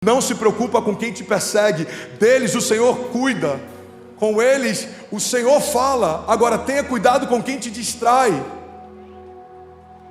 Não se preocupa com quem te persegue, deles o Senhor cuida, com eles o Senhor fala. Agora tenha cuidado com quem te distrai.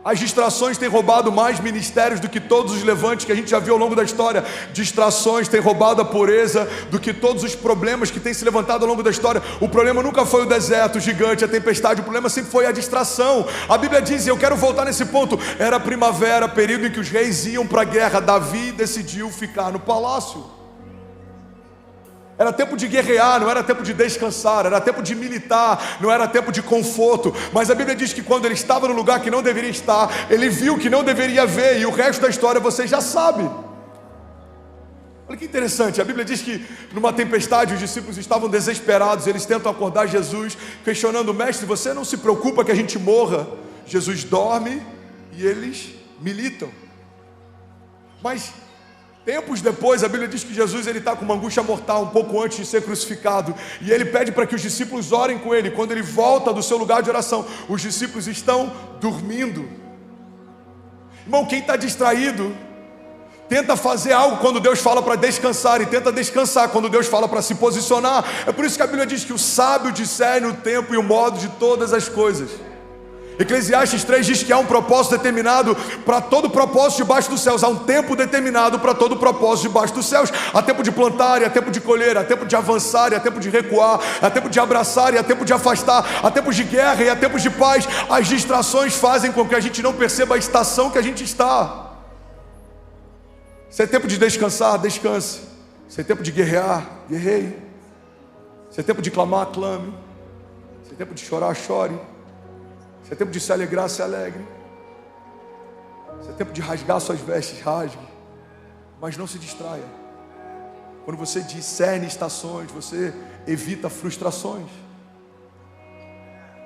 As distrações têm roubado mais ministérios do que todos os levantes que a gente já viu ao longo da história. Distrações têm roubado a pureza do que todos os problemas que têm se levantado ao longo da história. O problema nunca foi o deserto, o gigante, a tempestade. O problema sempre foi a distração. A Bíblia diz, e eu quero voltar nesse ponto, era primavera, período em que os reis iam para a guerra. Davi decidiu ficar no palácio. Era tempo de guerrear, não era tempo de descansar. Era tempo de militar, não era tempo de conforto. Mas a Bíblia diz que quando ele estava no lugar que não deveria estar, ele viu que não deveria ver. E o resto da história você já sabe. Olha que interessante, a Bíblia diz que numa tempestade os discípulos estavam desesperados. Eles tentam acordar Jesus, questionando: mestre, você não se preocupa que a gente morra? Jesus dorme e eles militam. Mas tempos depois, a Bíblia diz que Jesus está com uma angústia mortal, um pouco antes de ser crucificado, e ele pede para que os discípulos orem com ele. Quando ele volta do seu lugar de oração, os discípulos estão dormindo. Irmão, quem está distraído tenta fazer algo quando Deus fala para descansar, e tenta descansar quando Deus fala para se posicionar. É por isso que a Bíblia diz que o sábio discerne o tempo e o modo de todas as coisas. Eclesiastes 3 diz que há um propósito determinado para todo propósito debaixo dos céus. Há um tempo determinado para todo propósito debaixo dos céus. Há tempo de plantar e há tempo de colher. Há tempo de avançar e há tempo de recuar. Há tempo de abraçar e há tempo de afastar. Há tempos de guerra e há tempos de paz. As distrações fazem com que a gente não perceba a estação que a gente está. Se é tempo de descansar, descanse. Se é tempo de guerrear, guerreie. Se é tempo de clamar, clame. Se é tempo de chorar, chore. Se é tempo de se alegrar, se alegre. Se é tempo de rasgar suas vestes, rasgue. Mas não se distraia. Quando você discerne estações, você evita frustrações.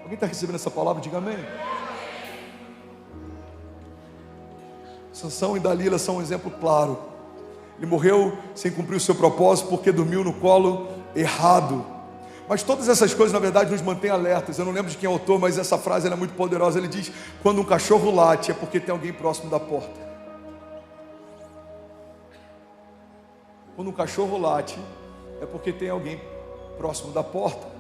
Alguém está recebendo essa palavra? Diga amém. Sansão e Dalila são um exemplo claro. Ele morreu sem cumprir o seu propósito porque dormiu no colo errado. Mas todas essas coisas, na verdade, nos mantêm alertas. Eu não lembro de quem é o autor, mas essa frase é muito poderosa. Ele diz: quando um cachorro late, é porque tem alguém próximo da porta. Quando um cachorro late, é porque tem alguém próximo da porta.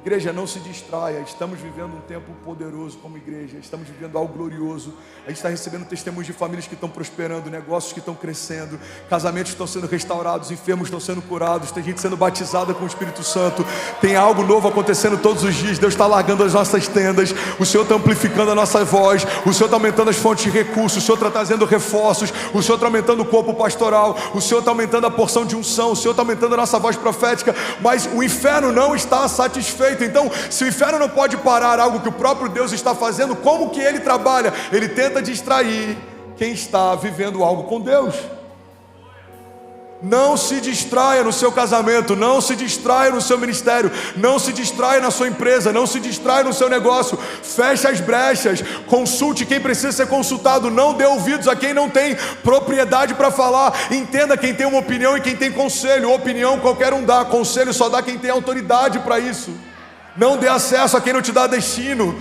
Igreja, não se distraia. Estamos vivendo um tempo poderoso como igreja. Estamos vivendo algo glorioso. A gente está recebendo testemunhos de famílias que estão prosperando, negócios que estão crescendo, casamentos que estão sendo restaurados, enfermos estão sendo curados, tem gente sendo batizada com o Espírito Santo. Tem algo novo acontecendo todos os dias. Deus está largando as nossas tendas. O Senhor está amplificando a nossa voz. O Senhor está aumentando as fontes de recursos. O Senhor está trazendo reforços. O Senhor está aumentando o corpo pastoral. O Senhor está aumentando a porção de unção. O Senhor está aumentando a nossa voz profética. Mas o inferno não está satisfeito. Então, se o inferno não pode parar algo que o próprio Deus está fazendo, como que ele trabalha? Ele tenta distrair quem está vivendo algo com Deus. Não se distraia no seu casamento, não se distraia no seu ministério, não se distraia na sua empresa, não se distraia no seu negócio. Feche as brechas, consulte quem precisa ser consultado, não dê ouvidos a quem não tem propriedade para falar. Entenda quem tem uma opinião e quem tem conselho. Opinião qualquer um dá, conselho só dá quem tem autoridade para isso. Não dê acesso a quem não te dá destino.